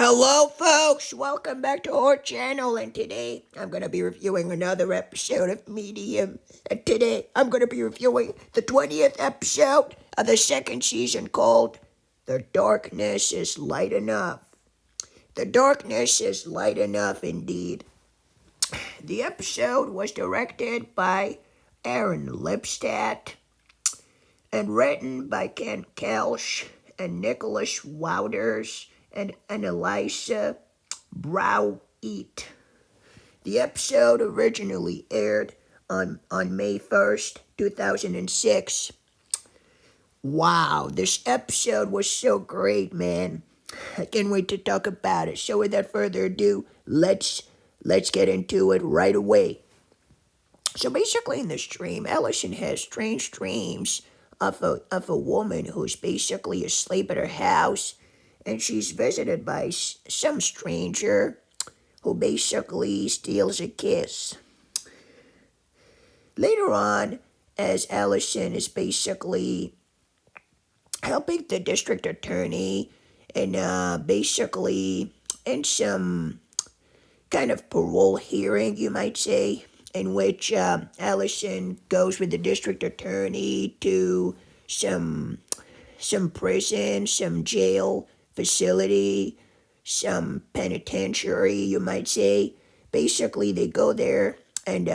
Hello, folks. Welcome back to our channel. And today I'm going to be reviewing another episode of Medium. And today I'm going to be reviewing the 20th episode of the second season called The Darkness is Light Enough. The darkness is light enough indeed. The episode was directed by Aaron Lipstadt and written by Ken Kelsch and Nicholas Wouters and Annalisa Brow-Eat. The episode originally aired on May 1st, 2006. Wow, this episode was so great, man. I can't wait to talk about it. So without further ado, let's get into it right away. So basically in this dream, Allison has strange dreams of a woman who's basically asleep at her house, and she's visited by some stranger who basically steals a kiss. Later on, as Allison is basically helping the district attorney and basically in some kind of parole hearing, you might say, in which Allison goes with the district attorney to some prison, some jail facility, some penitentiary, you might say. Basically, they go there and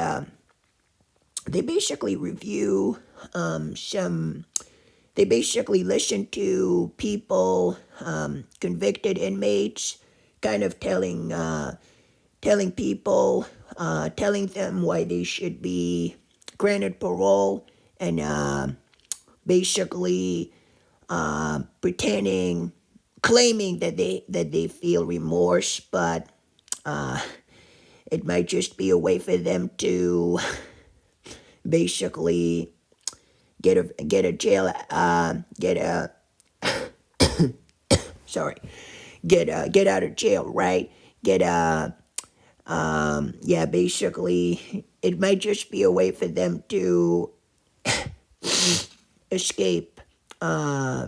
they basically review they basically listen to people, convicted inmates, kind of telling people, telling them why they should be granted parole, and basically claiming that they feel remorse, but it might just be a way for them to basically get a jail get out of jail, right? Basically it might just be a way for them to escape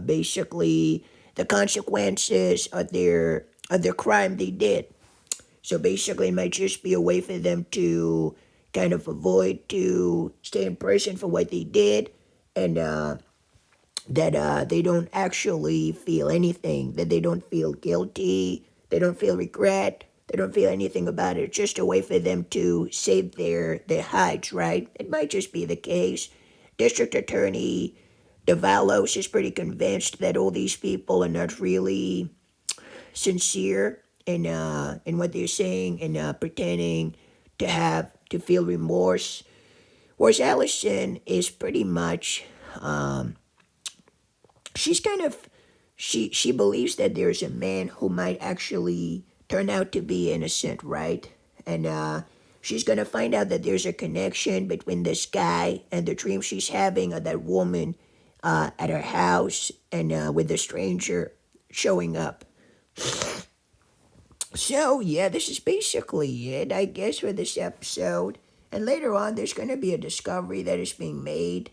basically the consequences of their crime they did. So basically it might just be a way for them to kind of avoid to stay in prison for what they did, and that they don't actually feel anything, that they don't feel guilty, they don't feel regret, they don't feel anything about it. It's just a way for them to save their hides, right? It might just be the case. District Attorney Davalos is pretty convinced that all these people are not really sincere in what they're saying, and pretending to feel remorse. Whereas Allison is pretty much she's kind of she believes that there's a man who might actually turn out to be innocent, right? And she's gonna find out that there's a connection between this guy and the dream she's having of that woman at her house, and with the stranger showing up. So yeah, this is basically it, I guess, for this episode. And later on, there's gonna be a discovery that is being made,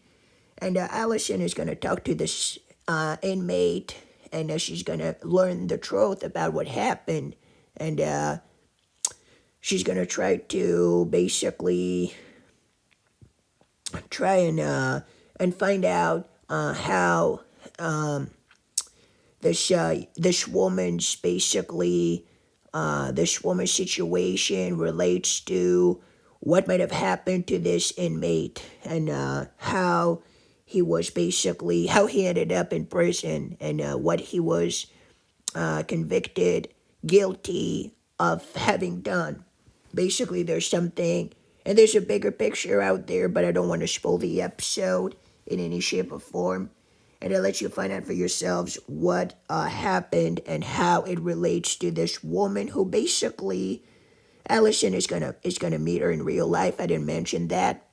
and Allison is gonna talk to this inmate, and she's gonna learn the truth about what happened, and she's gonna try to basically try and find out how this woman's basically this woman's situation relates to what might have happened to this inmate, and how he was basically how he ended up in prison, and what he was convicted guilty of having done. Basically, there's something, and there's a bigger picture out there, but I don't want to spoil the episode in any shape or form. And I'll let you find out for yourselves what happened and how it relates to this woman who basically Allison is gonna meet her in real life. I didn't mention that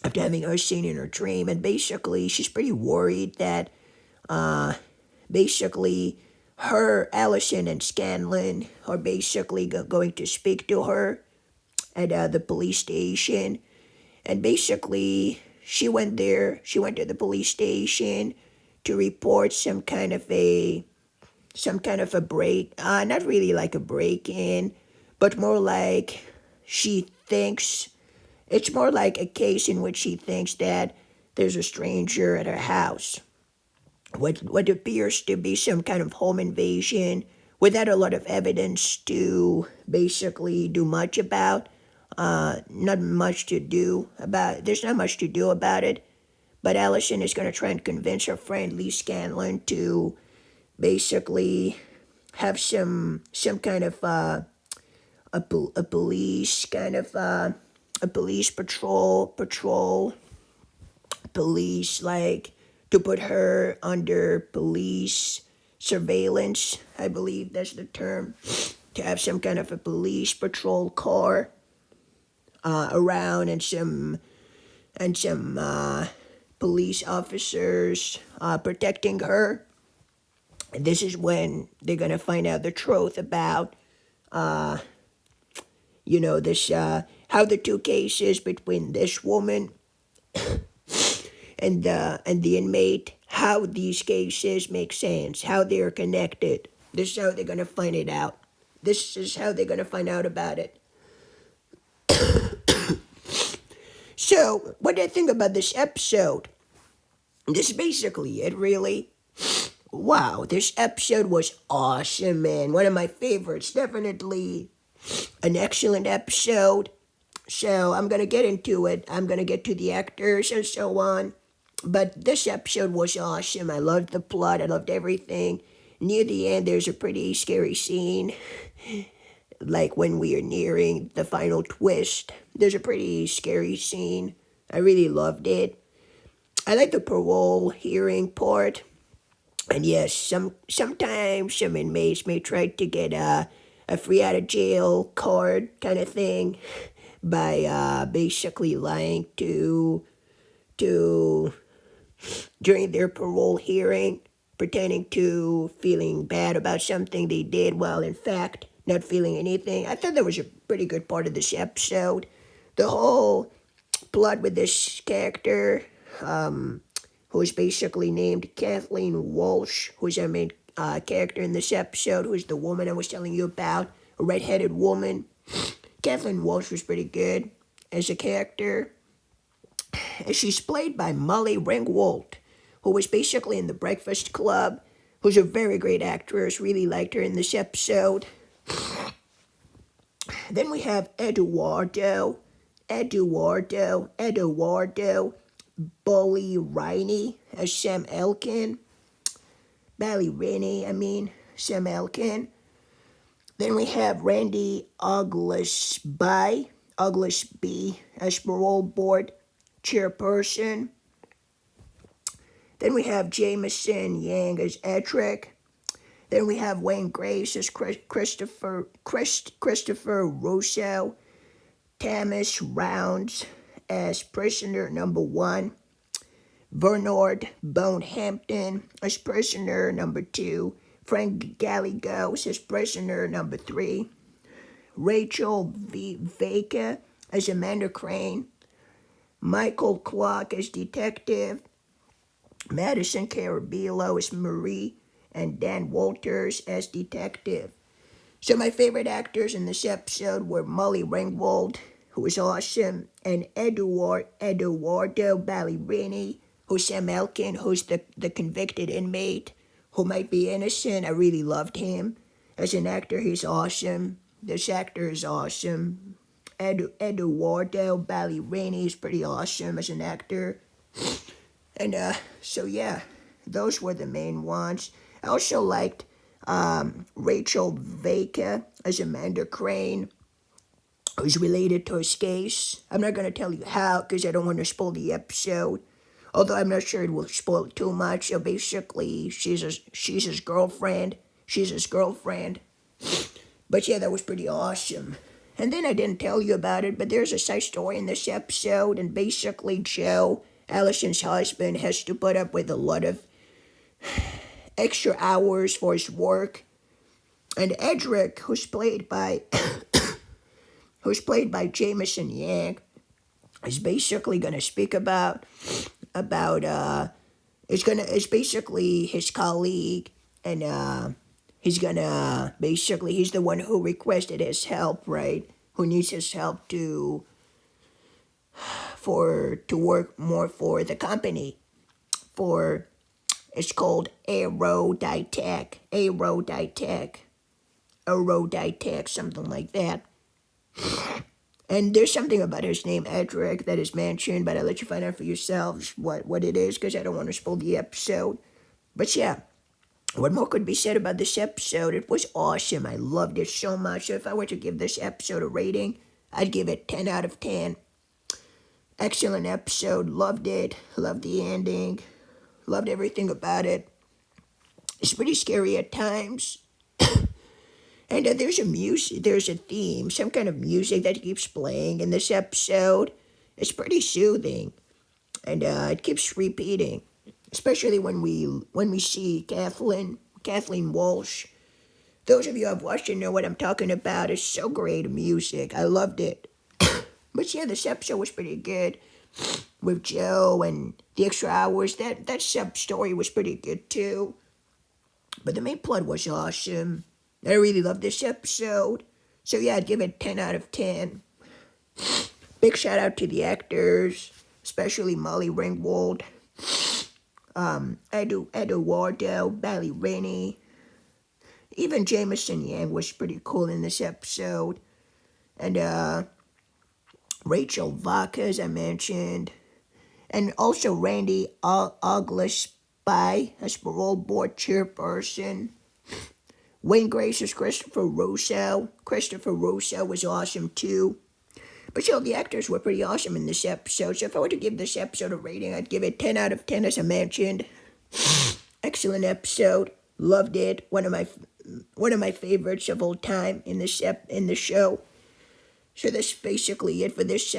after having her seen in her dream, and basically she's pretty worried that basically her, Allison, and Scanlon are basically going to speak to her at the police station, and basically she went to the police station to report some kind of some kind of a break, not really like a break-in, but more like she thinks, it's more like a case in which she thinks that there's a stranger at her house. What appears to be some kind of home invasion without a lot of evidence to basically do much about. Not much to do about. There's not much to do about it. But Allison is going to try and convince her friend Lee Scanlon to basically have some kind of a police kind of a police patrol police, like to put her under police surveillance. I believe that's the term. To have some kind of a police patrol car around, and some police officers protecting her. And this is when they're gonna find out the truth about this how the two cases between this woman and the inmate, how these cases make sense, how they're connected. This is how they're gonna find it out. This is how they're gonna find out about it. So, what do I think about this episode? This is basically it, really. Wow, this episode was awesome, man. One of my favorites. Definitely an excellent episode. So, I'm gonna get into it. I'm gonna get to the actors and so on. But this episode was awesome. I loved the plot. I loved everything. Near the end, there's a pretty scary scene. Like when we are nearing the final twist. There's a pretty scary scene. I really loved it. I like the parole hearing part. And yes, sometimes some inmates may try to get a free out of jail card kind of thing by basically lying to during their parole hearing, pretending to feeling bad about something they did while in fact not feeling anything. I thought that was a pretty good part of this episode. The whole plot with this character, who's basically named Kathleen Walsh, who's our main character in this episode, who's the woman I was telling you about, a redheaded woman. Kathleen Walsh was pretty good as a character. And she's played by Molly Ringwald, who was basically in The Breakfast Club, who's a very great actress. Really liked her in this episode. Then we have Eduardo Ballerini as Sam Elkin. Sam Elkin. Then we have Randy Oglesby as parole board chairperson. Then we have Jameson Yang as Edric. Then we have Wayne Grace as Christopher Russo. Thomas Rounds as prisoner number 1. Bernard Bonehampton as prisoner number 2. Frank Gallegos as prisoner number 3. Rachel Vega as Amanda Crane. Michael Clark as detective. Madison Carabillo as Marie. And Dan Walters as detective. So my favorite actors in this episode were Molly Ringwald, who was awesome, and Eduardo Ballerini, who's Sam Elkin, who's the convicted inmate, who might be innocent. I really loved him. As an actor, he's awesome. This actor is awesome. Eduardo Ballerini is pretty awesome as an actor. And so yeah, those were the main ones. I also liked Rachel Vega as Amanda Crane, who's related to his case. I'm not going to tell you how because I don't want to spoil the episode. Although I'm not sure it will spoil it too much. So basically, she's his girlfriend. But yeah, that was pretty awesome. And then I didn't tell you about it, but there's a side story in this episode. And basically, Joe, Allison's husband, has to put up with a lot of extra hours for his work. And Edric, who's played by Jameson Yang, is basically gonna speak about it's basically his colleague and he's gonna, basically, he's the one who requested his help, right? Who needs his help to work more for the company. It's called Aeroditech, something like that. And there's something about his name, Edric, that is mentioned, but I'll let you find out for yourselves what it is, because I don't want to spoil the episode. But yeah, what more could be said about this episode? It was awesome. I loved it so much. So if I were to give this episode a rating, I'd give it 10 out of 10. Excellent episode. Loved it. Loved the ending. Loved everything about it. It's pretty scary at times. And there's a theme, some kind of music that keeps playing in this episode. It's pretty soothing, and it keeps repeating, especially when we see Kathleen Walsh. Those of you who have watched it know what I'm talking about. It's so great music. I loved it. But yeah, this episode was pretty good with Joe and the extra hours. That sub story was pretty good too. But the main plot was awesome. I really loved this episode. So yeah, I'd give it 10 out of 10. Big shout out to the actors, especially Molly Ringwald, Eduardo Ballerini. Even Jameson Yang was pretty cool in this episode. And Rachel Vaca, as I mentioned. And also Randy Oglesby as parole board chairperson. Wayne Grace as Christopher Russo. Christopher Russo was awesome too. But still, the actors were pretty awesome in this episode. So if I were to give this episode a rating, I'd give it 10 out of 10, as I mentioned. Excellent episode. Loved it. One of my favorites of all time in the show. So that's basically it for this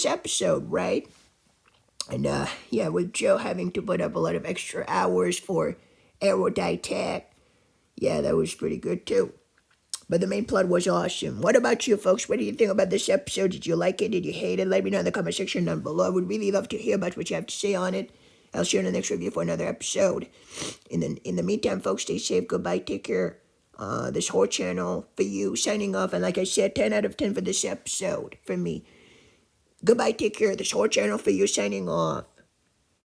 episode, right? And yeah, with Joe having to put up a lot of extra hours for Aeroditech. Yeah, that was pretty good too. But the main plot was awesome. What about you, folks? What do you think about this episode? Did you like it? Did you hate it? Let me know in the comment section down below. I would really love to hear about what you have to say on it. I'll see you in the next review for another episode. In the meantime, folks, stay safe. Goodbye. Take care. This whole channel for you. Signing off. And like I said, 10 out of 10 for this episode for me. Goodbye. Take care. This whole channel for you. Signing off.